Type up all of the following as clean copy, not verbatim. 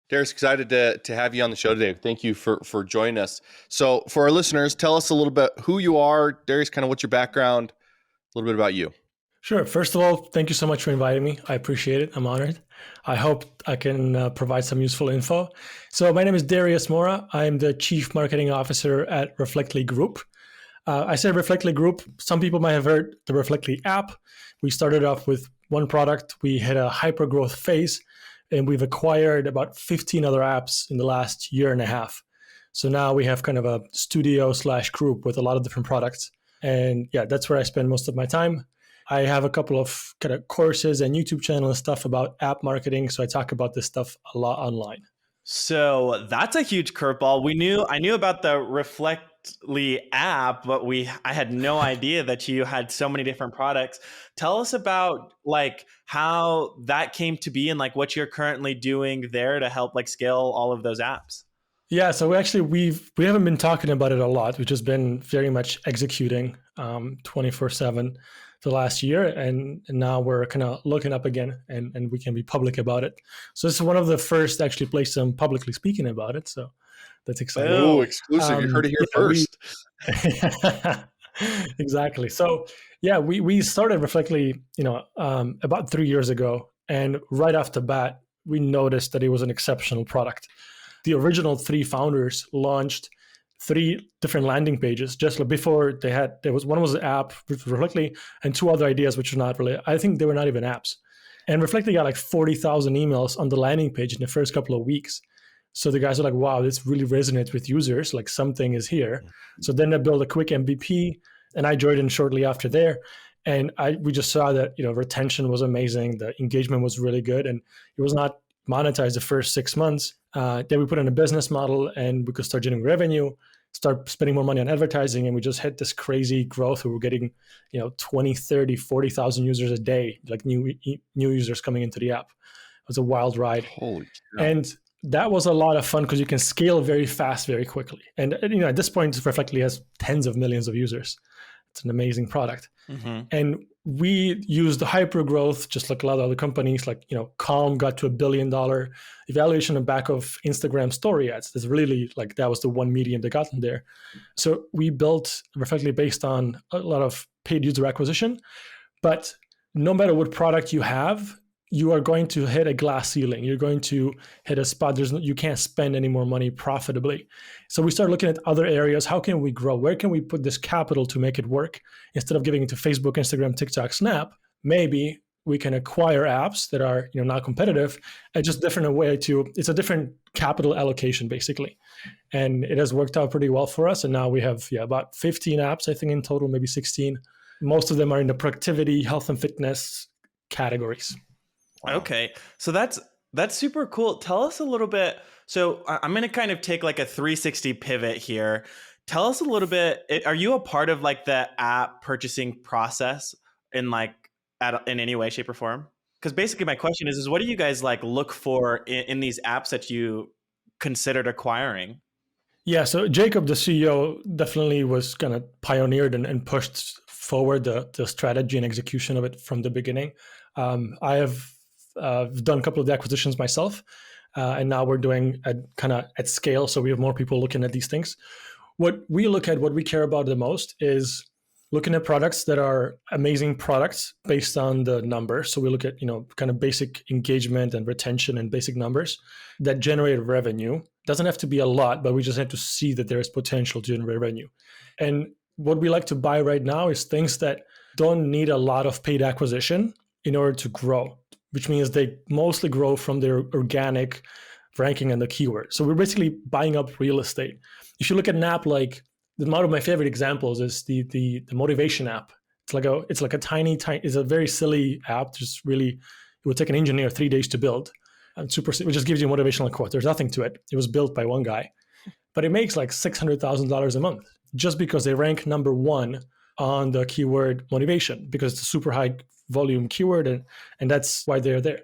Darius, excited to have you on the show today. Thank you for joining us. So for our listeners, tell us a little bit who you are, Darius, kind of what's your background, a little bit about you. Sure. First of all, thank you so much for inviting me. I appreciate it. I'm honored. I hope I can provide some useful info. So my name is Darius Mora. I'm the Chief Marketing Officer at Reflectly Group. I said Reflectly Group. Some people might have heard the Reflectly app. We started off with one product. We hit a hyper growth phase, and we've acquired about 15 other apps in the last year and a half. So now we have kind of a studio/group with a lot of different products. And yeah, that's where I spend most of my time. I have a couple of kind of courses and YouTube channel and stuff about app marketing. So I talk about this stuff a lot online. So that's a huge curveball. I knew about the Reflectly app, but I had no idea that you had so many different products. Tell us about like how that came to be and like what you're currently doing there to help like scale all of those apps. Yeah, so we haven't been talking about it a lot. We've just been very much executing 24/7 the last year, and now we're kind of looking up again, and we can be public about it. So this is one of the first actually places I'm publicly speaking about it. So that's exciting. Oh, exclusive! You heard it here first. Exactly. So yeah, we started Reflectly, about 3 years ago, and right off the bat, we noticed that it was an exceptional product. The original 3 founders launched 3 different landing pages just before one was an app with Reflectly and 2 other ideas which were not really, I think they were not even apps. And Reflectly got like 40,000 emails on the landing page in the first couple of weeks. So the guys are like, wow, this really resonates with users, like something is here. So then they built a quick MVP, and I joined in shortly after there. And we just saw that, retention was amazing. The engagement was really good, and it was not monetized the first 6 months. Then we put in a business model, and we could start generating revenue, start spending more money on advertising, and we just hit this crazy growth. We were getting 20, 30, 40,000 users a day, like new users coming into the app. It was a wild ride. Holy cow. And that was a lot of fun because you can scale very fast, very quickly. And at this point, Reflectly has tens of millions of users. It's an amazing product. Mm-hmm. And we used the hyper growth, just like a lot of other companies, like, Calm got to $1 billion evaluation on the back of Instagram story ads. That's really like, that was the one medium that got in there. So we built Reflectly based on a lot of paid user acquisition, but no matter what product you have, you are going to hit a glass ceiling. You're going to hit a spot. You can't spend any more money profitably. So we start looking at other areas. How can we grow? Where can we put this capital to make it work? Instead of giving it to Facebook, Instagram, TikTok, Snap, maybe we can acquire apps that are not competitive and just different way it's a different capital allocation basically. And it has worked out pretty well for us. And now we have about 15 apps, I think in total, maybe 16. Most of them are in the productivity, health and fitness categories. Wow. Okay. So that's super cool. Tell us a little bit. So I'm going to kind of take like a 360 pivot here. Tell us a little bit. Are you a part of like the app purchasing process in any way, shape or form? Because basically my question is what do you guys like look for in these apps that you considered acquiring? Yeah. So Jacob, the CEO, definitely was kind of pioneered and pushed forward the strategy and execution of it from the beginning. I have done a couple of the acquisitions myself, and now we're doing kind of at scale. So we have more people looking at these things. What we care about the most is looking at products that are amazing products based on the numbers. So we look at, kind of basic engagement and retention and basic numbers that generate revenue. Doesn't have to be a lot, but we just have to see that there is potential to generate revenue. And what we like to buy right now is things that don't need a lot of paid acquisition in order to grow, which means they mostly grow from their organic ranking and the keyword. So we're basically buying up real estate. If you look at an app like, one of my favorite examples is the motivation app. It's like a tiny, it's a very silly app. Just really, it would take an engineer 3 days to build. And it just gives you a motivational quote. There's nothing to it. It was built by one guy, but it makes like $600,000 a month just because they rank number 1 on the keyword motivation, because it's a super high volume keyword, and that's why they're there.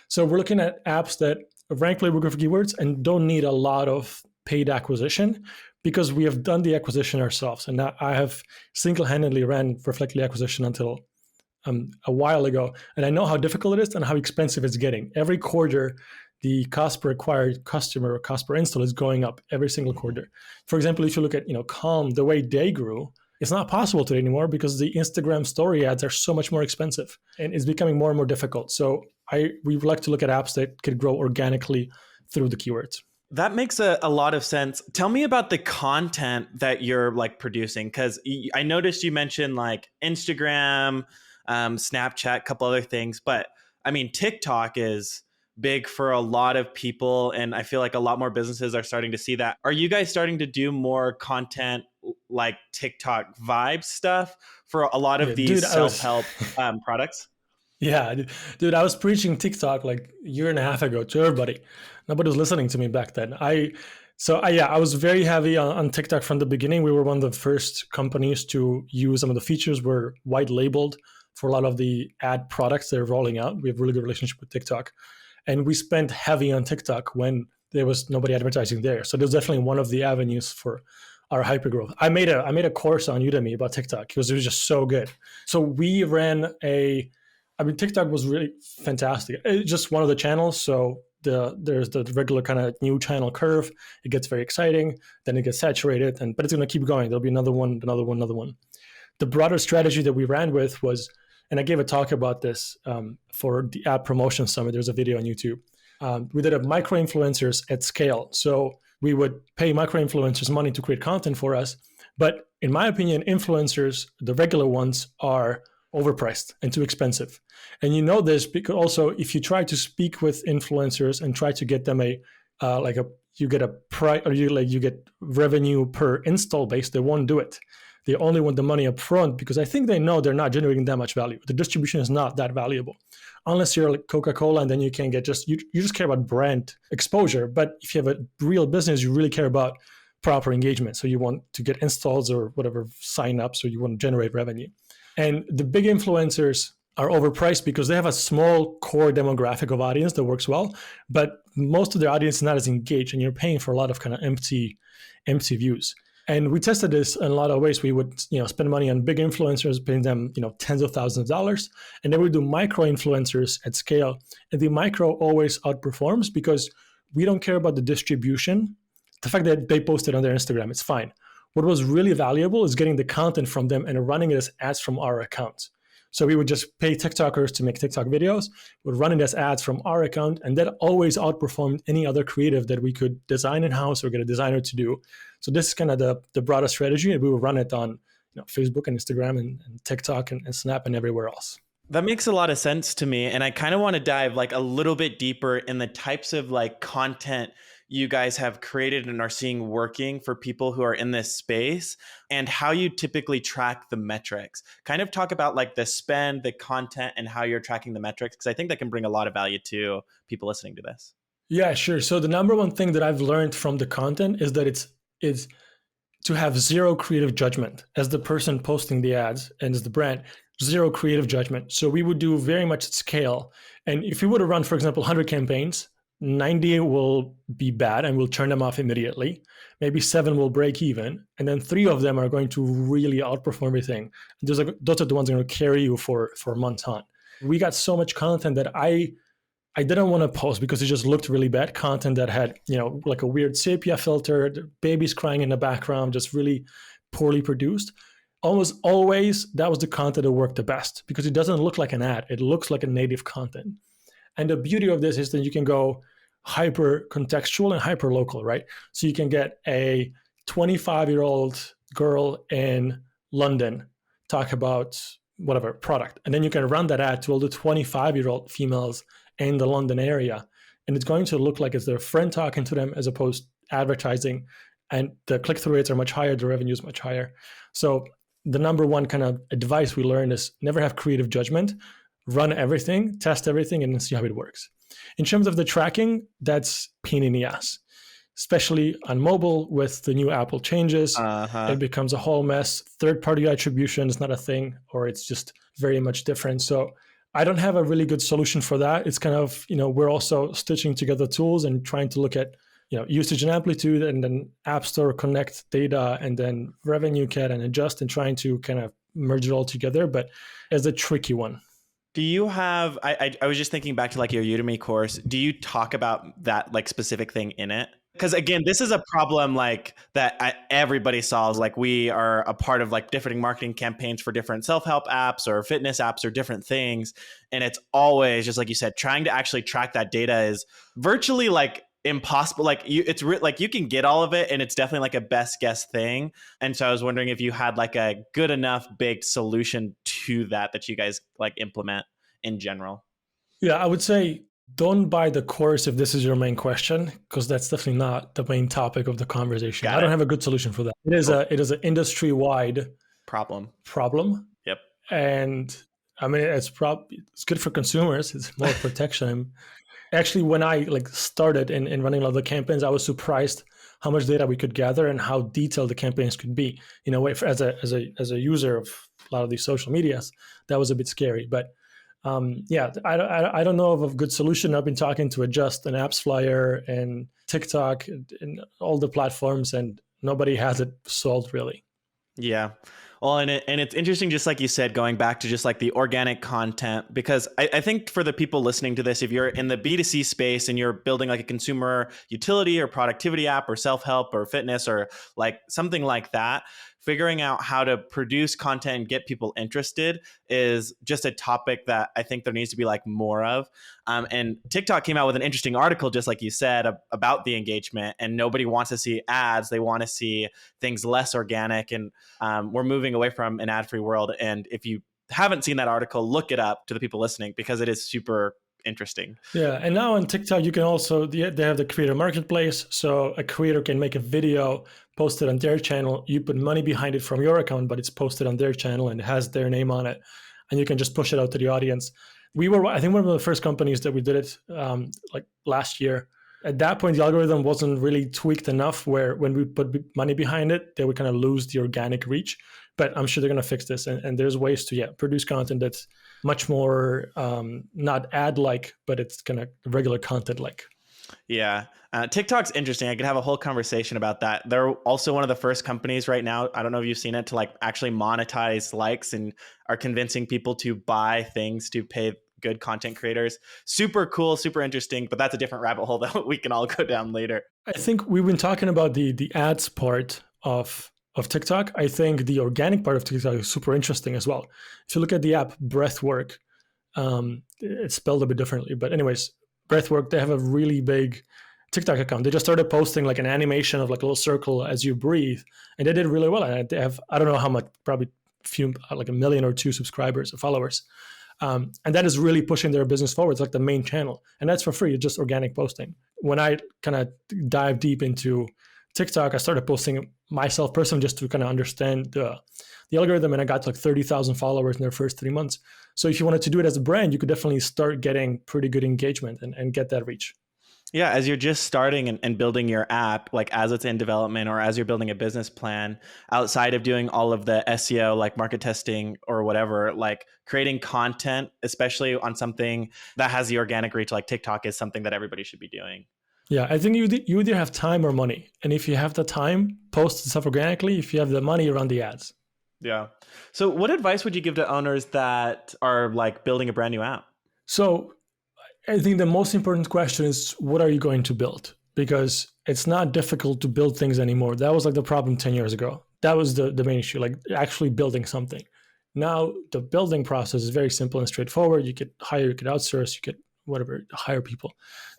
So we're looking at apps that rank really good for keywords and don't need a lot of paid acquisition, because we have done the acquisition ourselves. And I have single-handedly ran Reflectly acquisition until a while ago, and I know how difficult it is and how expensive it's getting. Every quarter, the cost per acquired customer or cost per install is going up every single quarter. For example, if you look at Calm, the way they grew, it's not possible today anymore because the Instagram story ads are so much more expensive and it's becoming more and more difficult. So we would like to look at apps that could grow organically through the keywords. That makes a lot of sense. Tell me about the content that you're like producing, because I noticed you mentioned like Instagram, Snapchat, a couple other things, but I mean, TikTok is big for a lot of people, and I feel like a lot more businesses are starting to see that. Are you guys starting to do more content like TikTok vibe stuff for a lot of these self-help products? Yeah, dude, I was preaching TikTok like a year and a half ago to everybody. Nobody was listening to me back then. I was very heavy on TikTok from the beginning. We were one of the first companies to use some of the features. We're white labeled for a lot of the ad products they're rolling out. We have a really good relationship with TikTok. And we spent heavy on TikTok when there was nobody advertising there. So there's definitely one of the avenues for our hypergrowth. I made a course on Udemy about TikTok because it was just so good. So we ran TikTok was really fantastic. It's just one of the channels. So there's the regular kind of new channel curve. It gets very exciting. Then it gets saturated, but it's going to keep going. There'll be another one. The broader strategy that we ran with was, and I gave a talk about this for the App Promotion Summit. There's a video on YouTube. We did a micro-influencers at scale. So we would pay micro-influencers money to create content for us. But in my opinion, influencers, the regular ones, are overpriced and too expensive. And you know this because also if you try to speak with influencers and try to get them you get revenue per install base, they won't do it. They only want the money up front because I think they know they're not generating that much value. The distribution is not that valuable. Unless you're like Coca-Cola, and then you can get you just care about brand exposure. But if you have a real business, you really care about proper engagement. So you want to get installs or whatever sign-ups, or you want to generate revenue. And the big influencers are overpriced because they have a small core demographic of audience that works well, but most of their audience is not as engaged, and you're paying for a lot of kind of empty views. And we tested this in a lot of ways. We would, spend money on big influencers, paying them, tens of thousands of dollars. And then we do micro influencers at scale. And the micro always outperforms because we don't care about the distribution. The fact that they post it on their Instagram, it's fine. What was really valuable is getting the content from them and running it as ads from our account. So we would just pay TikTokers to make TikTok videos, would run it as ads from our account, and that always outperformed any other creative that we could design in-house or get a designer to do. So this is kind of the broader strategy, and we will run it on Facebook and Instagram and TikTok and Snap and everywhere else. That makes a lot of sense to me. And I kind of want to dive like a little bit deeper in the types of like content you guys have created and are seeing working for people who are in this space, and how you typically track the metrics. Kind of talk about like the spend, the content, and how you're tracking the metrics, because I think that can bring a lot of value to people listening to this. Yeah, sure. So the number one thing that I've learned from the content is that it's to have zero creative judgment as the person posting the ads and as the brand, zero creative judgment. So we would do very much at scale. And if we would have run, for example, 100 campaigns, 90 will be bad and we'll turn them off immediately. Maybe 7 will break even. And then 3 of them are going to really outperform everything. Those are the ones that are going to carry you for months on. We got so much content that I didn't want to post because it just looked really bad. Content that had, like a weird sepia filter, the babies crying in the background, just really poorly produced. Almost always, that was the content that worked the best because it doesn't look like an ad. It looks like a native content. And the beauty of this is that you can go hyper contextual and hyper local, right? So you can get a 25-year-old girl in London talk about whatever product. And then you can run that ad to all the 25-year-old females in the London area. And it's going to look like it's their friend talking to them as opposed to advertising. And the click-through rates are much higher. The revenue is much higher. So the number one kind of advice we learned is never have creative judgment. Run everything, test everything, and then see how it works. In terms of the tracking, that's pain in the ass, especially on mobile with the new Apple changes. It becomes a whole mess. Third-party attribution is not a thing, or it's just very much different. So I don't have a really good solution for that. It's kind of, we're also stitching together tools and trying to look at, usage and amplitude, and then App Store Connect data, and then revenue cat and adjust, and trying to kind of merge it all together. But it's a tricky one. Do you have, I was just thinking back to like your Udemy course. Do you talk about that like specific thing in it? Because again, this is a problem like that everybody solves. Like we are a part of like different marketing campaigns for different self-help apps or fitness apps or different things. And it's always just like you said, trying to actually track that data is virtually like impossible. Like like you can get all of it and it's definitely like a best guess thing. And so I was wondering if you had like a good enough baked solution to that you guys like implement in general. Yeah, I would say don't buy the course if this is your main question, because that's definitely not the main topic of the conversation. Got I don't it. have a good solution for that. It is an industry wide Problem. Yep. and I mean it's good for consumers. It's more protection. Actually, when I like started in running a lot of the campaigns, I was surprised how much data we could gather and how detailed the campaigns could be. You know, as a user of a lot of these social medias, that was a bit scary. But yeah, I don't know of a good solution. I've been talking to Adjust and AppsFlyer and TikTok and all the platforms, and nobody has it solved really. Yeah. Well, and it's interesting, just like you said, going back to just like the organic content, because I think for the people listening to this, if you're in the B2C space and you're building like a consumer utility or productivity app or self-help or fitness or like something like that, figuring out how to produce content and get people interested is just a topic that I think there needs to be like more of. And TikTok came out with an interesting article, just like you said, about the engagement, and nobody wants to see ads. They want to see things less organic. And we're moving away from an ad-free world. And if you haven't seen that article, look it up to the people listening, because it is super interesting. Yeah, and now on TikTok, you can also, they have the creator marketplace. So a creator can make a video, post it on their channel. You put money behind it from your account, but it's posted on their channel and it has their name on it. And you can just push it out to the audience. We were, I think, one of the first companies that we did it like last year. At that point, the algorithm wasn't really tweaked enough where when we put money behind it, they would kind of lose the organic reach. But I'm sure they're going to fix this. And there's ways to, produce content that's much more not ad-like, but it's kind of regular content-like. Yeah. TikTok's interesting. I could have a whole conversation about that. They're also one of the first companies right now, I don't know if you've seen it, to like actually monetize likes and are convincing people to buy things to pay good content creators. Super cool, super interesting, but that's a different rabbit hole that we can all go down later. I think we've been talking about the ads part of TikTok. I think the organic part of TikTok is super interesting as well. If you look at the app Breathwork, it's spelled a bit differently, but anyways, Breathwork, they have a really big TikTok account. They just started posting like an animation of like a little circle as you breathe, and they did really well. And they have, I don't know how much, probably like 1 million or 2 subscribers or followers. And that is really pushing their business forward. It's like the main channel, and that's for free. It's just organic posting. When I kind of dive deep into TikTok, I started posting myself personally just to kind of understand the algorithm, and I got like 30,000 followers in their first 3 months. So if you wanted to do it as a brand, you could definitely start getting pretty good engagement and get that reach. Yeah, as you're just starting and building your app, like as it's in development or as you're building a business plan, outside of doing all of the SEO, like market testing or whatever, like creating content, especially on something that has the organic reach like TikTok, is something that everybody should be doing. Yeah, I think you either have time or money. And if you have the time, post stuff organically. If you have the money, run the ads. Yeah. So what advice would you give to owners that are like building a brand new app? So I think the most important question is, what are you going to build? Because it's not difficult to build things anymore. That was like the problem 10 years ago. That was the main issue, like actually building something. Now the building process is very simple and straightforward. You could hire, you could outsource, you could whatever, hire people.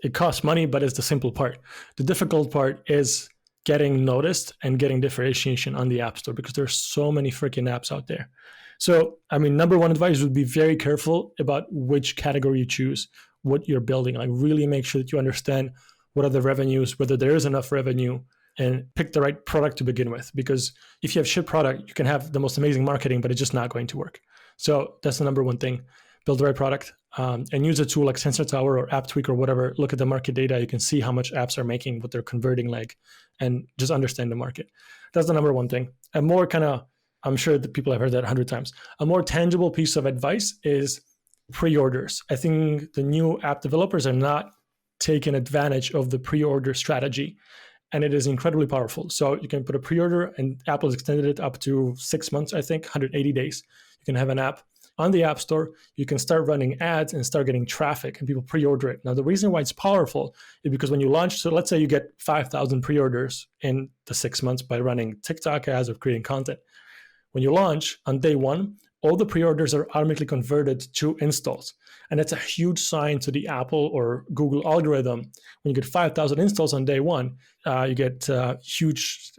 It costs money, but it's the simple part. The difficult part is getting noticed and getting differentiation on the App Store, because there's so many freaking apps out there. So, I mean, number one advice would be very careful about which category you choose, what you're building. Like really make sure that you understand what are the revenues, whether there is enough revenue, and pick the right product to begin with. Because if you have shit product, you can have the most amazing marketing, but it's just not going to work. So that's the number one thing. Build the right product and use a tool like Sensor Tower or App Tweak or whatever. Look at the market data. You can see how much apps are making, what they're converting like, and just understand the market. That's the number one thing. A more kind of, I'm sure that people have heard that 100 times. A more tangible piece of advice is pre-orders. I think the new app developers are not taking advantage of the pre-order strategy, and it is incredibly powerful. So you can put a pre-order, and Apple has extended it up to 6 months, I think, 180 days. You can have an app on the App Store, you can start running ads and start getting traffic and people pre-order it. Now, the reason why it's powerful is because when you launch, so let's say you get 5,000 pre-orders in the 6 months by running TikTok ads or creating content. When you launch on day one, all the pre-orders are automatically converted to installs. And that's a huge sign to the Apple or Google algorithm. When you get 5,000 installs on day one, you get a huge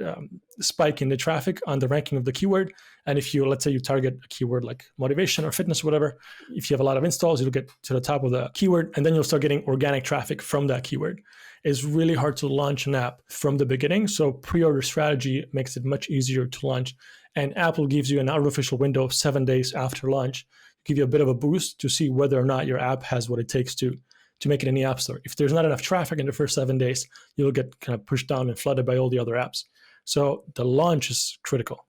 spike in the traffic on the ranking of the keyword. And if you, let's say you target a keyword like motivation or fitness or whatever, if you have a lot of installs, you'll get to the top of the keyword, and then you'll start getting organic traffic from that keyword. It's really hard to launch an app from the beginning. So pre-order strategy makes it much easier to launch. And Apple gives you an artificial window of 7 days after launch, give you a bit of a boost to see whether or not your app has what it takes to make it in the App Store. If there's not enough traffic in the first 7 days, you'll get kind of pushed down and flooded by all the other apps. So the launch is critical.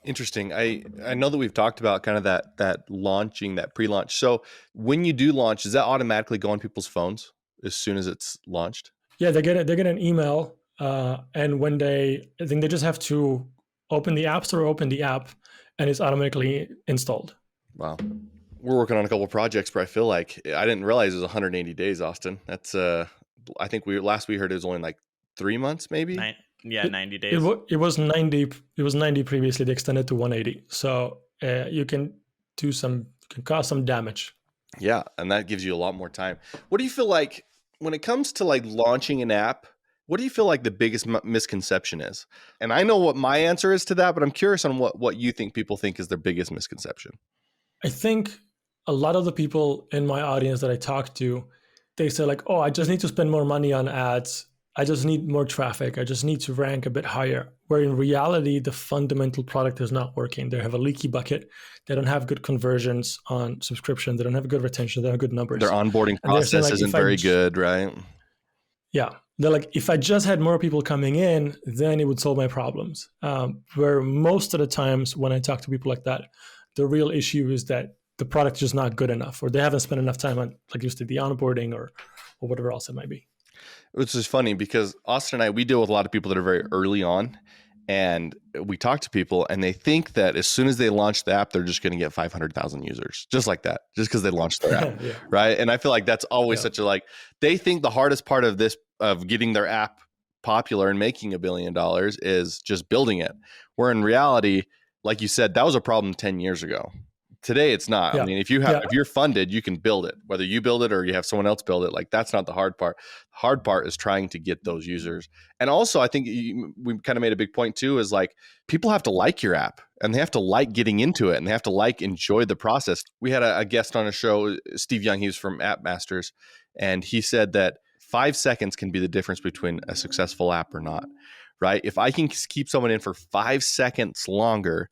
Interesting. I know that we've talked about kind of that launching, that pre-launch. So when you do launch, does that automatically go on people's phones as soon as it's launched? Yeah, they get an email, and when I think they just have to open the App Store, open the app, and it's automatically installed. Wow. We're working on a couple of projects, but I feel like I didn't realize it was 180 days, Austin. That's I think we heard it was only like 3 months, maybe. 90 days. It was 90. It was 90 previously. They extended to 180. So you can cause some damage. Yeah, and that gives you a lot more time. What do you feel like when it comes to like launching an app? What do you feel like the biggest misconception is? And I know what my answer is to that, but I'm curious on what you think people think is their biggest misconception. I think a lot of the people in my audience that I talk to, they say like, oh, I just need to spend more money on ads. I just need more traffic. I just need to rank a bit higher. Where in reality, the fundamental product is not working. They have a leaky bucket. They don't have good conversions on subscription. They don't have good retention. They don't have good numbers. Their onboarding process isn't very good, right? Yeah. They're like, if I just had more people coming in, then it would solve my problems. Where most of the times when I talk to people like that, the real issue is that the product is just not good enough, or they haven't spent enough time on, like you said, the onboarding or whatever else it might be. Which is funny because Austin and I, we deal with a lot of people that are very early on, and we talk to people and they think that as soon as they launch the app, they're just going to get 500,000 users just like that, just because they launched their app. Yeah. Right. And I feel like that's always such a, like, they think the hardest part of this, of getting their app popular and making $1 billion is just building it. Where in reality, like you said, that was a problem 10 years ago. Today, it's not. I mean, if you're funded, you can build it, whether you build it or you have someone else build it. Like, that's not the hard part. The hard part is trying to get those users. And also, I think we kind of made a big point too, is like, people have to like your app and they have to like getting into it and they have to enjoy the process. We had a guest on a show, Steve Young, he was from App Masters, and he said that 5 seconds can be the difference between a successful app or not, right? If I can keep someone in for 5 seconds longer,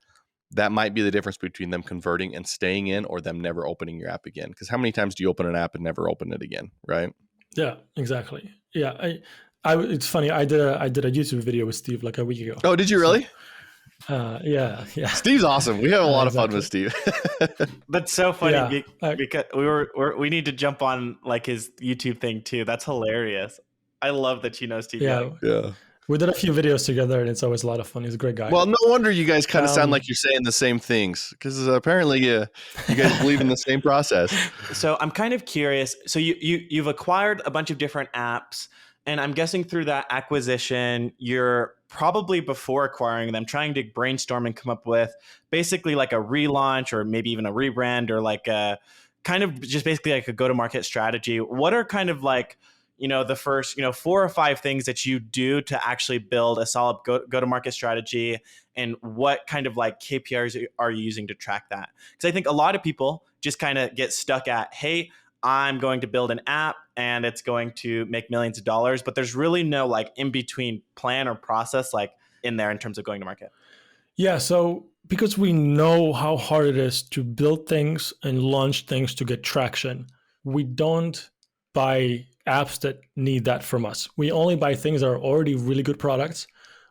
that might be the difference between them converting and staying in, or them never opening your app again. Because how many times do you open an app and never open it again, right? Yeah, exactly. Yeah, it's funny. I did a YouTube video with Steve like a week ago. Oh, did you really? Yeah. Steve's awesome. We have a lot of fun with Steve. That's so funny because we need to jump on like his YouTube thing too. That's hilarious. I love that you know Steve. Yeah. We did a few videos together, and it's always a lot of fun. He's a great guy. Well, no wonder you guys kind of sound like you're saying the same things, because apparently you guys believe in the same process. So I'm kind of curious. So you've acquired a bunch of different apps, and I'm guessing through that acquisition, you're probably before acquiring them trying to brainstorm and come up with basically like a relaunch or maybe even a rebrand or like a kind of just basically like a go-to-market strategy. What are kind of like, the first, 4 or 5 things that you do to actually build a solid go-to-market strategy, and what kind of like KPIs are you using to track that? Because I think a lot of people just kind of get stuck at, hey, I'm going to build an app and it's going to make millions of dollars, but there's really no like in-between plan or process like in there in terms of going to market. Yeah, so because we know how hard it is to build things and launch things to get traction, we don't buy apps that need that from us. We only buy things that are already really good products.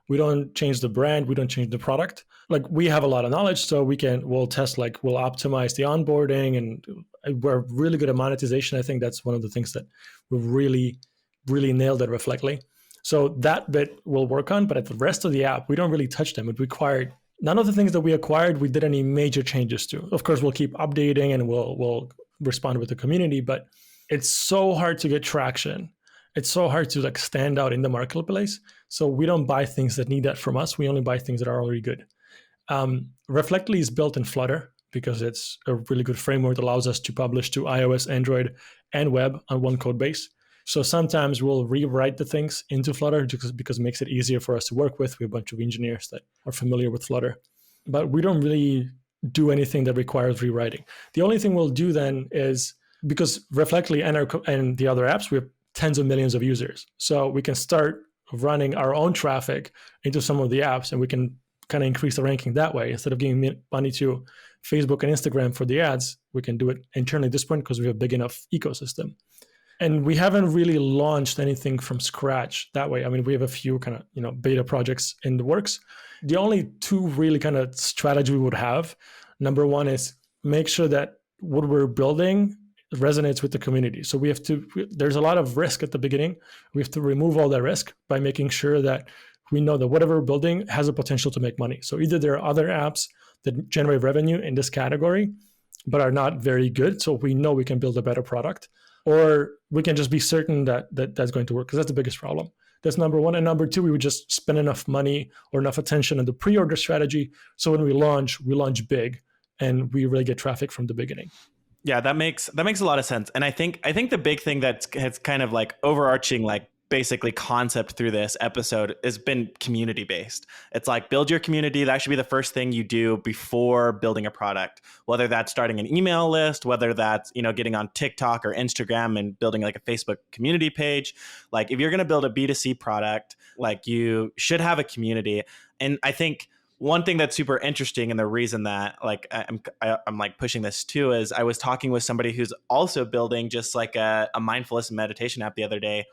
We don't change the brand. We don't change the product. Like, we have a lot of knowledge, so we'll test, we'll optimize the onboarding, and we're really good at monetization. I think that's one of the things that we've really, really nailed at Reflectly. So that bit we'll work on, but at the rest of the app, we don't really touch them. It required None of the things that we acquired, we did any major changes to. Of course, we'll keep updating and we'll respond with the community, but it's so hard to get traction. It's so hard to like stand out in the marketplace. So we don't buy things that need that from us. We only buy things that are already good. Reflectly is built in Flutter because it's a really good framework that allows us to publish to iOS, Android, and web on one code base. So sometimes we'll rewrite the things into Flutter because it makes it easier for us to work with. We have a bunch of engineers that are familiar with Flutter, but we don't really do anything that requires rewriting. The only thing we'll do then is, because Reflectly and the other apps, we have tens of millions of users. So we can start running our own traffic into some of the apps, and we can kind of increase the ranking that way. Instead of giving money to Facebook and Instagram for the ads, we can do it internally at this point because we have a big enough ecosystem. And we haven't really launched anything from scratch that way. I mean, we have a few kind of, beta projects in the works. The only two really kind of strategy we would have, number one is make sure that what we're building resonates with the community. So there's a lot of risk at the beginning. We have to remove all that risk by making sure that we know that whatever we're building has a potential to make money. So either there are other apps that generate revenue in this category, but are not very good. So we know we can build a better product, or we can just be certain that that's going to work, because that's the biggest problem. That's number one. And number two, we would just spend enough money or enough attention in the pre-order strategy. So when we launch big and we really get traffic from the beginning. Yeah, that makes a lot of sense. And I think the big thing that's kind of like overarching, like basically concept through this episode has been community based. It's like build your community. That should be the first thing you do before building a product, whether that's starting an email list, whether that's, getting on TikTok or Instagram and building like a Facebook community page. Like if you're going to build a B2C product, like you should have a community. And I think one thing that's super interesting, and the reason that like I'm like pushing this too, is I was talking with somebody who's also building just like a mindfulness meditation app the other day.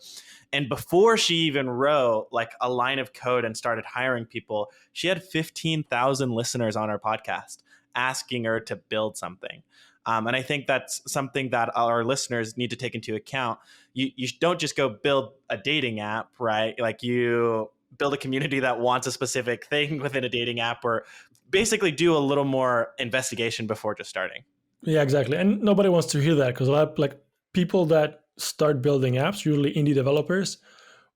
And before she even wrote like a line of code and started hiring people, she had 15,000 listeners on her podcast asking her to build something. And I think that's something that our listeners need to take into account. You don't just go build a dating app, right? Like you build a community that wants a specific thing within a dating app, or basically do a little more investigation before just starting. Yeah, exactly. And nobody wants to hear that, because a lot of like people that start building apps, usually indie developers,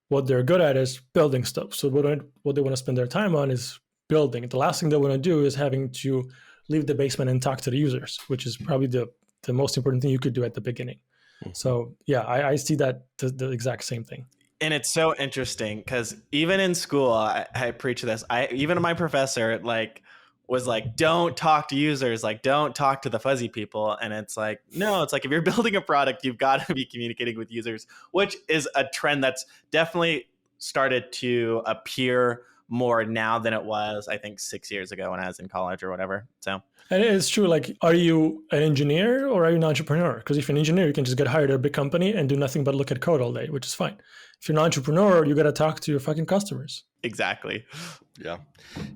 what they're good at is building stuff. So what they want to spend their time on is building. The last thing they want to do is having to leave the basement and talk to the users, which is probably the most important thing you could do at the beginning. Mm-hmm. So yeah, I see that the exact same thing. And it's so interesting because even in school, I preach this. Even my professor was like, don't talk to users, like don't talk to the fuzzy people. And it's like, no, it's like if you're building a product, you've got to be communicating with users, which is a trend that's definitely started to appear more now than it was, I think, 6 years ago when I was in college or whatever. So, and it's true. Like, are you an engineer or are you an entrepreneur? Because if you're an engineer, you can just get hired at a big company and do nothing but look at code all day, which is fine. If you're an entrepreneur, you got to talk to your fucking customers. Exactly. Yeah.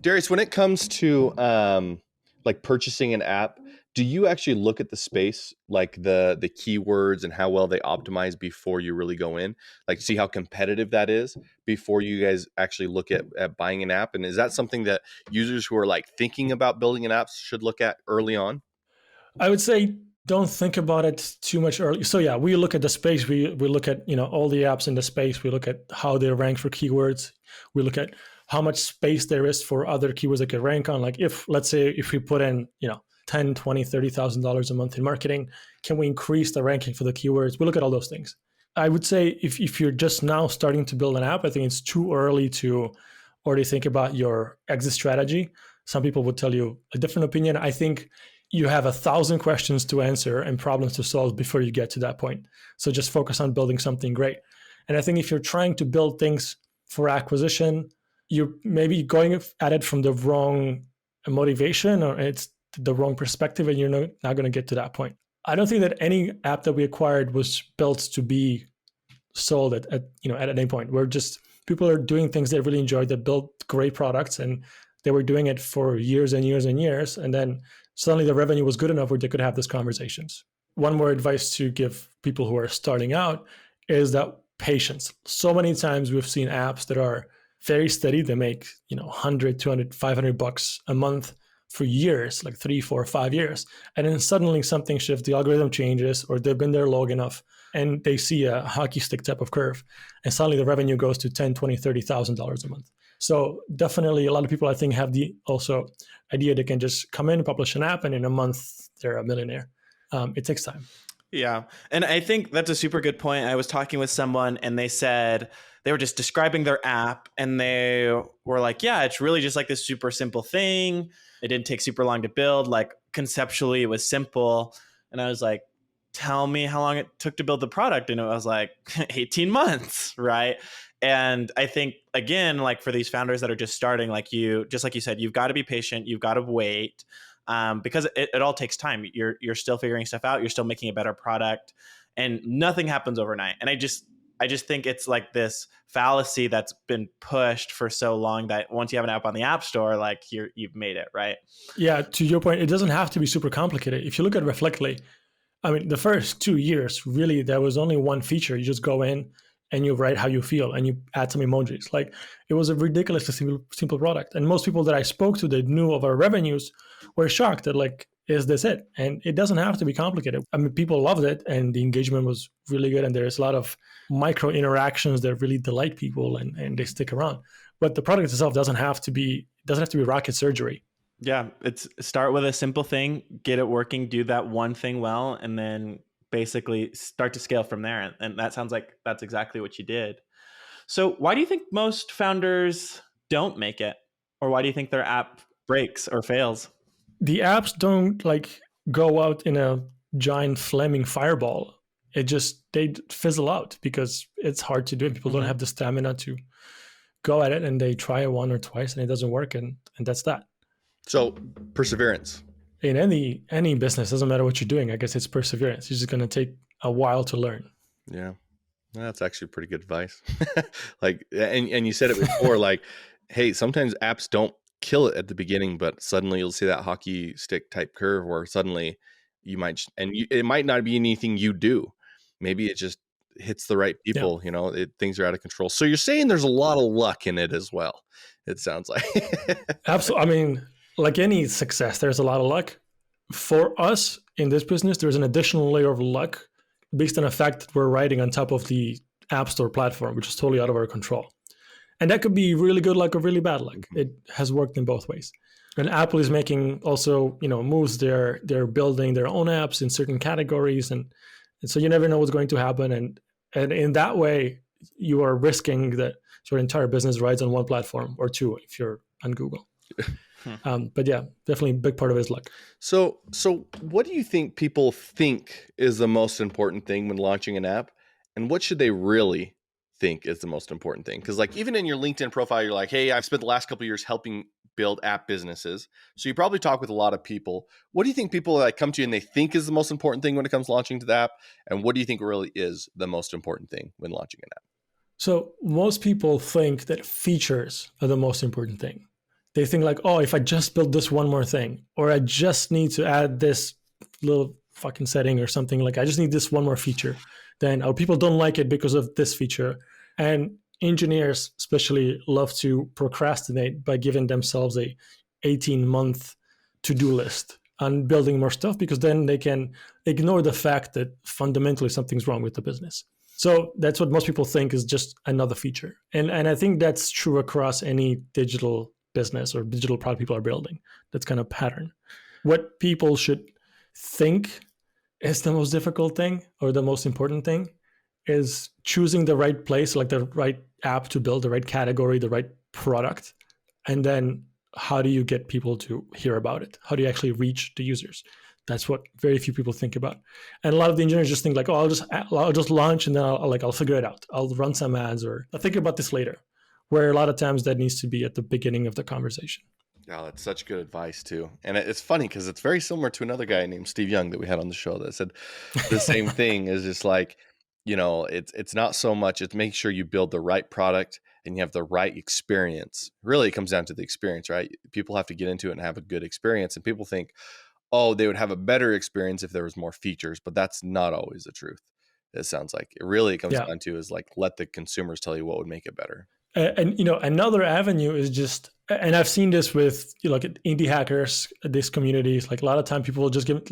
Darius, when it comes to like purchasing an app, do you actually look at the space, like the keywords and how well they optimize before you really go in? Like see how competitive that is before you guys actually look at buying an app? And is that something that users who are like thinking about building an app should look at early on? I would say don't think about it too much early. So yeah, we look at the space. We look at all the apps in the space. We look at how they rank for keywords. We look at how much space there is for other keywords that could rank on. Like let's say if we put in $10,000, $20,000, $30,000 a month in marketing, can we increase the ranking for the keywords? We look at all those things. I would say if you're just now starting to build an app, I think it's too early to already think about your exit strategy. Some people would tell you a different opinion. I think you have 1,000 questions to answer and problems to solve before you get to that point. So just focus on building something great. And I think if you're trying to build things for acquisition, you're maybe going at it from the wrong motivation, or it's the wrong perspective, and you're not going to get to that point. I don't think that any app that we acquired was built to be sold at any point. We're just, people are doing things they really enjoy, that build great products, and they were doing it for years and years and years. And then suddenly the revenue was good enough where they could have these conversations. One more advice to give people who are starting out is that patience. So many times we've seen apps that are very steady. They make, 100, 200, $500 a month for years, like 3, 4, 5 years. And then suddenly something shifts, the algorithm changes, or they've been there long enough and they see a hockey stick type of curve. And suddenly the revenue goes to $10, $20, $30,000 a month. So definitely a lot of people, I think, have the also idea they can just come in, publish an app, and in a month they're a millionaire. It takes time. Yeah. And I think that's a super good point. I was talking with someone and they said they were just describing their app and they were like, yeah, it's really just like this super simple thing. It didn't take super long to build. Like conceptually, it was simple. And I was like, tell me how long it took to build the product. And it was like 18 months, right? And I think, again, like for these founders that are just starting, like you said, you've got to be patient. You've got to wait. Because it all takes time. You're still figuring stuff out. You're still making a better product, and nothing happens overnight. And I just think it's like this fallacy that's been pushed for so long that once you have an app on the App Store, like you've made it, right? Yeah, to your point, it doesn't have to be super complicated. If you look at Reflectly, I mean, the first 2 years, really, there was only one feature. You just go in and you write how you feel and you add some emojis. Like it was a ridiculously simple product. And most people that I spoke to that knew of our revenues were shocked that like, is this it? And it doesn't have to be complicated. I mean, people loved it and the engagement was really good. And there's a lot of micro interactions that really delight people and they stick around. But the product itself doesn't have to be rocket surgery. Yeah, it's start with a simple thing, get it working, do that one thing well, and then basically start to scale from there. And that sounds like that's exactly what you did. So why do you think most founders don't make it? Or why do you think their app breaks or fails? The apps don't like go out in a giant flaming fireball. They fizzle out because it's hard to do. People don't have the stamina to go at it, and they try it one or twice and it doesn't work. And that's that. So perseverance. In any business, doesn't matter what you're doing. I guess it's perseverance. It's just going to take a while to learn. Yeah, that's actually pretty good advice. Like, and you said it before, like, hey, sometimes apps don't kill it at the beginning, but suddenly you'll see that hockey stick type curve where suddenly you might, it might not be anything you do. Maybe it just hits the right people. Yeah. Things are out of control. So you're saying there's a lot of luck in it as well. It sounds like. Absolutely. I mean, like any success, there's a lot of luck. For us in this business, there's an additional layer of luck based on the fact that we're riding on top of the App Store platform, which is totally out of our control. And that could be really good luck or really bad luck. Mm-hmm. It has worked in both ways. And Apple is making also, moves. They're building their own apps in certain categories. And so you never know what's going to happen. And in that way, you are risking that your entire business rides on one platform or two if you're on Google. But yeah, definitely a big part of it is luck. So what do you think people think is the most important thing when launching an app? And what should they really think is the most important thing? Because like even in your LinkedIn profile, you're like, hey, I've spent the last couple of years helping build app businesses. So you probably talk with a lot of people. What do you think people that come to you and they think is the most important thing when it comes to launching to the app? And what do you think really is the most important thing when launching an app? So most people think that features are the most important thing. They think like, oh, if I just build this one more thing, or I just need to add this little fucking setting or something, like I just need this one more feature, then people don't like it because of this feature. And engineers especially love to procrastinate by giving themselves a 18-month to-do list on building more stuff, because then they can ignore the fact that fundamentally something's wrong with the business. So that's what most people think is just another feature. And I think that's true across any digital business or digital product people are building. That's kind of pattern. What people should think is the most difficult thing or the most important thing is choosing the right place, like the right app to build, the right category, the right product. And then how do you get people to hear about it? How do you actually reach the users? That's what very few people think about. And a lot of the engineers just think like, oh, I'll just launch and then I'll figure it out. I'll run some ads or I'll think about this later. Where a lot of times that needs to be at the beginning of the conversation. Yeah, that's such good advice too. And it's funny because it's very similar to another guy named Steve Young that we had on the show that said the same thing. Is just like, it's not so much, it's make sure you build the right product and you have the right experience. Really, it comes down to the experience, right? People have to get into it and have a good experience. And people think, oh, they would have a better experience if there was more features, but that's not always the truth. It sounds like it really comes down to is like, let the consumers tell you what would make it better. And another avenue is just, and I've seen this with like indie hackers, these communities. Like a lot of time, people will just give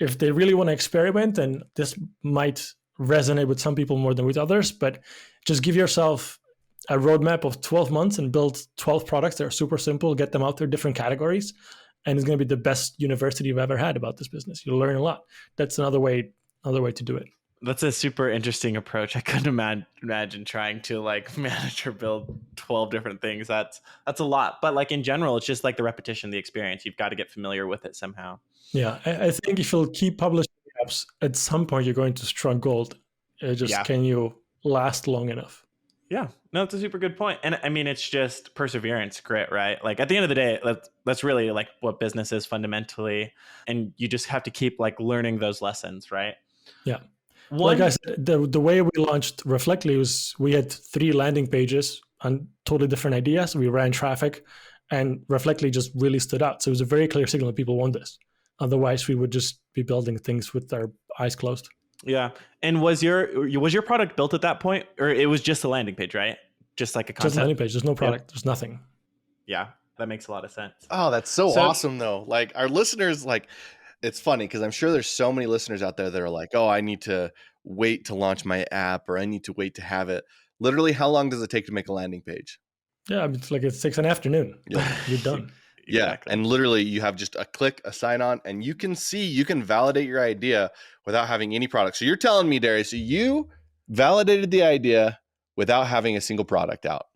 if they really want to experiment, and this might resonate with some people more than with others, but just give yourself a roadmap of 12 months and build 12 products that are super simple, get them out there, different categories, and it's going to be the best university you've ever had about this business. You'll learn a lot. That's another way to do it. That's a super interesting approach. I couldn't imagine trying to like manage or build 12 different things. That's a lot. But like in general, it's just like the repetition, the experience. You've got to get familiar with it somehow. Yeah, I think if you'll keep publishing apps, at some point you're going to strike gold. Can you last long enough? Yeah, no, it's a super good point. And I mean, it's just perseverance, grit, right? Like at the end of the day, that's really like what business is fundamentally. And you just have to keep like learning those lessons, right? Yeah. Like I said, the way we launched Reflectly was we had 3 landing pages on totally different ideas. We ran traffic, and Reflectly just really stood out. So it was a very clear signal that people want this. Otherwise, we would just be building things with our eyes closed. Yeah. And was your product built at that point, or it was just a landing page, right? Just like a concept? Just a landing page. There's no product. There's nothing. Yeah, that makes a lot of sense. Oh, that's so awesome, though. Like our listeners, like, it's funny because I'm sure there's so many listeners out there that are like, oh, I need to wait to launch my app, or I need to wait to have it. Literally, how long does it take to make a landing page? Yeah, it's like it's 6 p.m. Yeah. You're done. Yeah. Exactly. And literally you have just a click, a sign on, and you can validate your idea without having any product. So you're telling me, Darius, you validated the idea without having a single product out.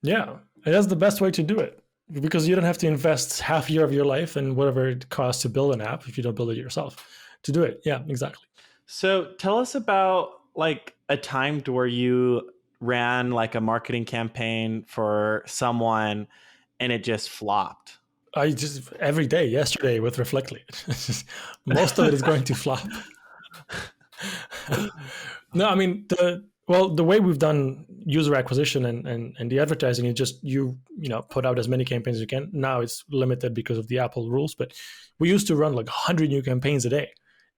Yeah. And that's the best way to do it, because you don't have to invest half a year of your life and whatever it costs to build an app if you don't build it yourself to do it. Yeah, exactly. So tell us about like a time where you ran like a marketing campaign for someone and it just flopped. I just every day, yesterday with Reflectly, most of it is going to flop. No, I mean the way we've done user acquisition and the advertising is just you put out as many campaigns as you can. Now it's limited because of the Apple rules, but we used to run like 100 new campaigns a day,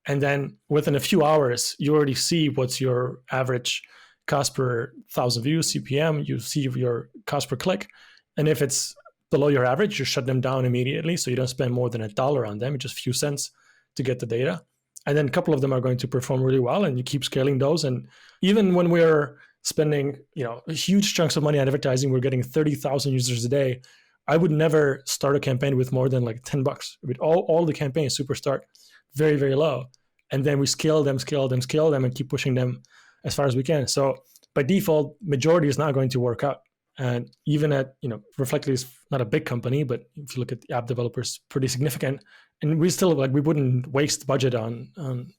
and then within a few hours you already see what's your average cost per 1,000 views, CPM. You see your cost per click, and if it's below your average, you shut them down immediately. So you don't spend more than $1 on them, just a few cents to get the data. And then a couple of them are going to perform really well, and you keep scaling those. And even when we're spending, huge chunks of money on advertising, we're getting 30,000 users a day. I would never start a campaign with more than like $10. With all the campaigns super start very, very low. And then we scale them, and keep pushing them as far as we can. So by default, majority is not going to work out. And even at, Reflectly is not a big company, but if you look at the app developers, pretty significant. And we still we wouldn't waste budget on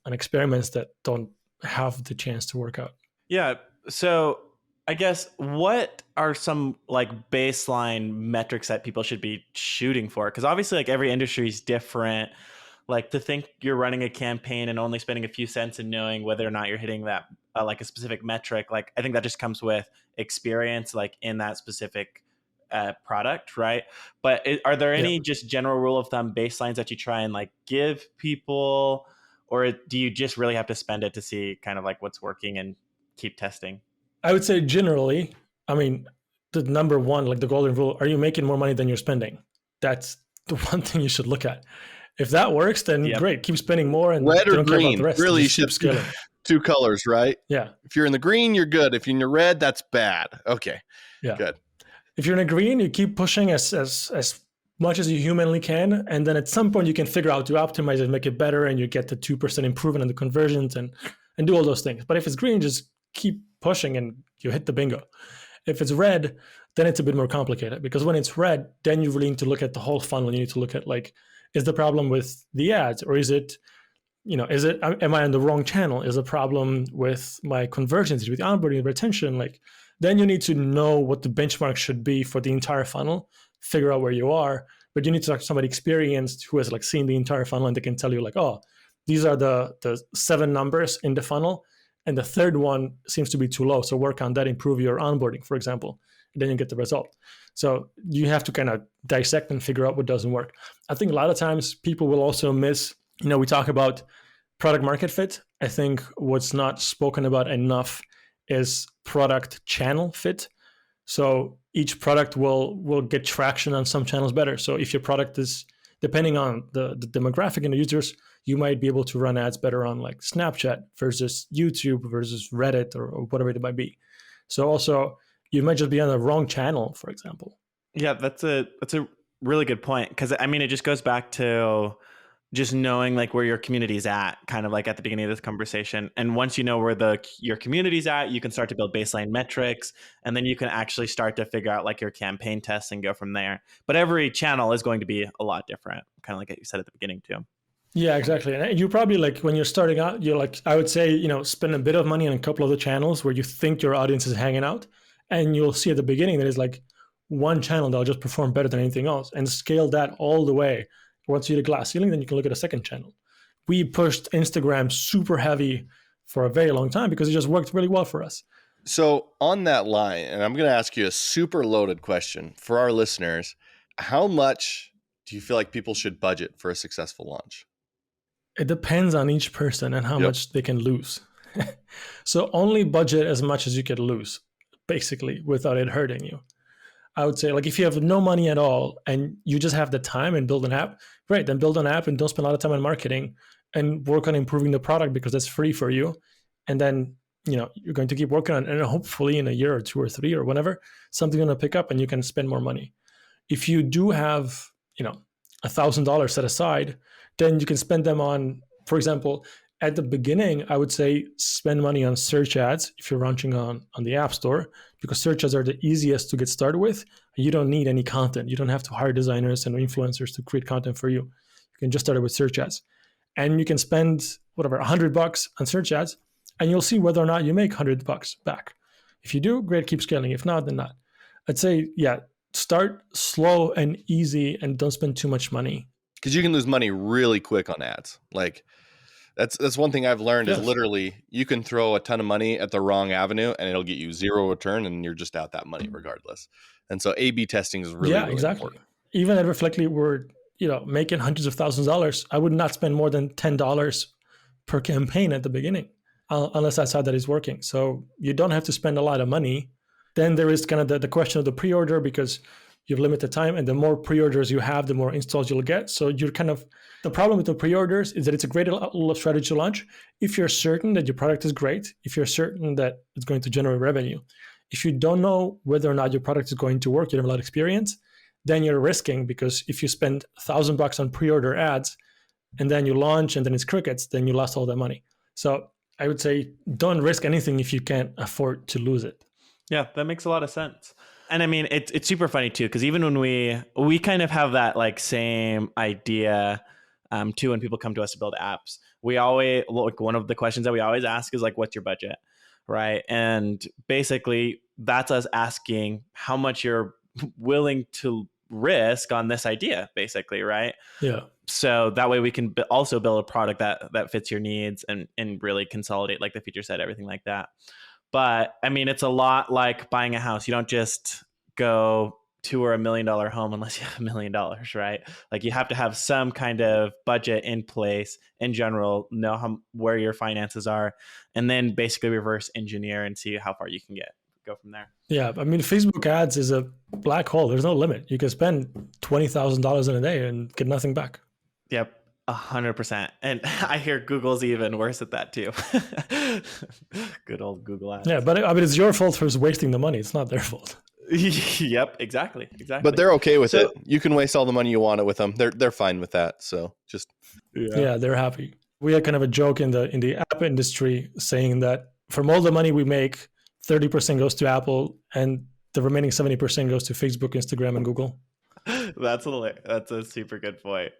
experiments that don't have the chance to work out. Yeah. So I guess what are some like baseline metrics that people should be shooting for? Because obviously like every industry is different. Like to think you're running a campaign and only spending a few cents and knowing whether or not you're hitting that like a specific metric, like I think that just comes with experience, like in that specific product, right? But are there any just general rule of thumb baselines that you try and like give people, or do you just really have to spend it to see kind of like what's working and keep testing? I would say generally, I mean, the number one, like the golden rule, are you making more money than you're spending? That's the one thing you should look at. If that works, then great, keep spending more, and red or don't care about green, the rest. really keep scaling. 2 colors, right? Yeah. If you're in the green, you're good. If you're in the red, that's bad. Okay. Yeah. Good. If you're in a green, you keep pushing as much as you humanly can, and then at some point you can figure out to optimize it, make it better, and you get the 2% improvement in the conversions and do all those things. But if it's green, just keep pushing and you hit the bingo. If it's red, then it's a bit more complicated, because when it's red, then you really need to look at the whole funnel. You need to look at like, is the problem with the ads, or is it, am I on the wrong channel? Is the problem with my conversions, with onboarding and retention? Like, then you need to know what the benchmark should be for the entire funnel, figure out where you are. But you need to talk to somebody experienced who has like seen the entire funnel, and they can tell you like, oh, these are the 7 numbers in the funnel, and the third one seems to be too low. So work on that, improve your onboarding, for example, and then you get the result. So you have to kind of dissect and figure out what doesn't work. I think a lot of times people will also miss, we talk about product market fit. I think what's not spoken about enough is product channel fit. So each product will get traction on some channels better. So if your product is, depending on the demographic and the users, you might be able to run ads better on like Snapchat versus YouTube versus Reddit or whatever it might be. So also you might just be on the wrong channel, for example. Yeah, that's a really good point, because I mean, it just goes back to just knowing like where your community's at, kind of like at the beginning of this conversation. And once you know where your community's at, you can start to build baseline metrics, and then you can actually start to figure out like your campaign tests and go from there. But every channel is going to be a lot different, kind of like you said at the beginning too. Yeah, exactly. And you probably, like, when you're starting out, you're like, I would say, spend a bit of money on a couple of the channels where you think your audience is hanging out. And you'll see at the beginning that is like one channel that'll just perform better than anything else, and scale that all the way. Once you hit a glass ceiling, then you can look at a second channel. We pushed Instagram super heavy for a very long time because it just worked really well for us. So on that line, and I'm going to ask you a super loaded question for our listeners, how much do you feel like people should budget for a successful launch? It depends on each person and how much they can lose. So only budget as much as you can lose, basically, without it hurting you. I would say, like, if you have no money at all and you just have the time and build an app, great, then build an app and don't spend a lot of time on marketing and work on improving the product because that's free for you. And then, you're going to keep working on it, and hopefully in a year or 2 or 3 or whenever, something's going to pick up and you can spend more money. If you do have, $1,000 set aside, then you can spend them on, for example, at the beginning, I would say spend money on search ads if you're launching on the App Store, because search ads are the easiest to get started with. You don't need any content. You don't have to hire designers and influencers to create content for you. You can just start it with search ads. And you can spend whatever, $100 on search ads, and you'll see whether or not you make $100 back. If you do, great, keep scaling. If not, then not. I'd say, start slow and easy and don't spend too much money. Because you can lose money really quick on ads. Like, that's one thing I've learned is literally you can throw a ton of money at the wrong avenue and it'll get you zero return, and you're just out that money regardless. And so A/B testing is really, really exactly important. Even at Reflectly, we're making hundreds of thousands of dollars. I would not spend more than $10 per campaign at the beginning, unless that's how that is working. So you don't have to spend a lot of money. Then there is kind of the question of the pre-order, because you have limited time, and the more pre-orders you have, the more installs you'll get. So you're kind of, the problem with the pre-orders is that it's a great strategy to launch if you're certain that your product is great, if you're certain that it's going to generate revenue. If you don't know whether or not your product is going to work, you don't have a lot of experience, then you're risking, because if you spend $1,000 on pre-order ads and then you launch and then it's crickets, then you lost all that money. So I would say don't risk anything if you can't afford to lose it. Yeah, that makes a lot of sense. And I mean, it's super funny too, because even when we kind of have that like same idea too, when people come to us to build apps, we always, like, one of the questions that we always ask is like, what's your budget, right? And basically that's us asking how much you're willing to risk on this idea, basically, right? Yeah. So that way we can also build a product that fits your needs and really consolidate like the feature set, everything like that. But I mean, it's a lot like buying a house. You don't just go tour $1 million home unless you have $1 million, right? Like, you have to have some kind of budget in place in general, know where your finances are, and then basically reverse engineer and see how far you can go from there. Yeah, I mean, Facebook ads is a black hole. There's no limit. You can spend $20,000 in a day and get nothing back. Yep. 100%. And I hear Google's even worse at that too. Good old Google ads. Yeah, but I mean, it's your fault for wasting the money. It's not their fault. Yep, exactly. But they're okay with it. You can waste all the money you want it with them. They're fine with that. So just they're happy. We had kind of a joke in the app industry saying that from all the money we make, 30% goes to Apple and the remaining 70% goes to Facebook, Instagram, and Google. That's a super good point.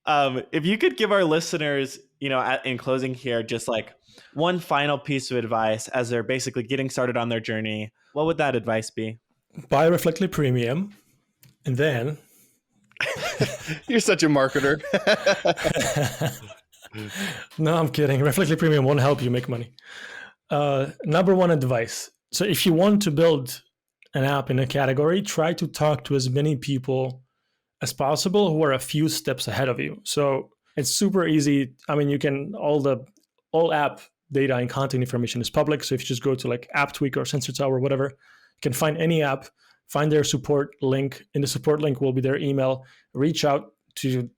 If you could give our listeners, in closing here, just like one final piece of advice as they're basically getting started on their journey, what would that advice be? Buy Reflectly Premium, and then you're such a marketer. No, I'm kidding. Reflectly Premium won't help you make money. Number one advice. So if you want to build an app in a category, try to talk to as many people as possible who are a few steps ahead of you. So it's super easy. I mean, you can, all app data and content information is public. So if you just go to like AppTweak or Sensor Tower or whatever, You can find any app, find their support link. In the support link will be their email. Reach out to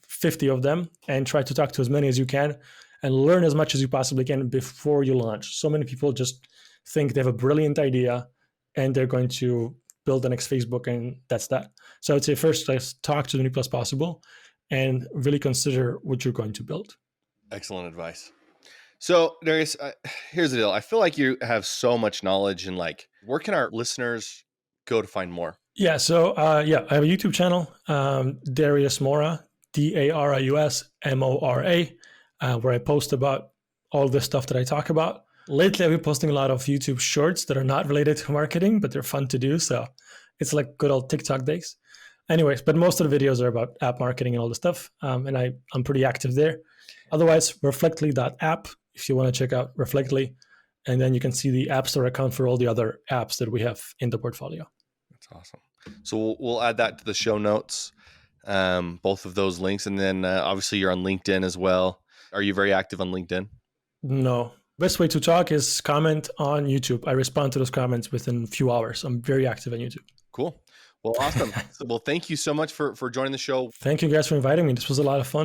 50 of them and try to talk to as many as you can and learn as much as you possibly can before you launch. So many people just think they have a brilliant idea and they're going to build the next Facebook and that's that. So I'd say first, let's talk to as many people as possible and really consider what you're going to build. Excellent advice. So Darius, here's the deal. I feel like you have so much knowledge and like, where can our listeners go to find more? Yeah. So I have a YouTube channel, Darius Mora, Darius Mora, where I post about all the stuff that I talk about. Lately, I've been posting a lot of YouTube shorts that are not related to marketing, but they're fun to do. So it's like good old TikTok days. Anyways, but most of the videos are about app marketing and all the stuff. And I'm pretty active there. Otherwise, reflectly.app, if you want to check out Reflectly. And then you can see the App Store account for all the other apps that we have in the portfolio. That's awesome. So we'll add that to the show notes, both of those links. And then obviously you're on LinkedIn as well. Are you very active on LinkedIn? No. Best way to talk is comment on YouTube. I respond to those comments within a few hours. I'm very active on YouTube. Cool. Well, awesome. Well, thank you so much for joining the show. Thank you guys for inviting me. This was a lot of fun.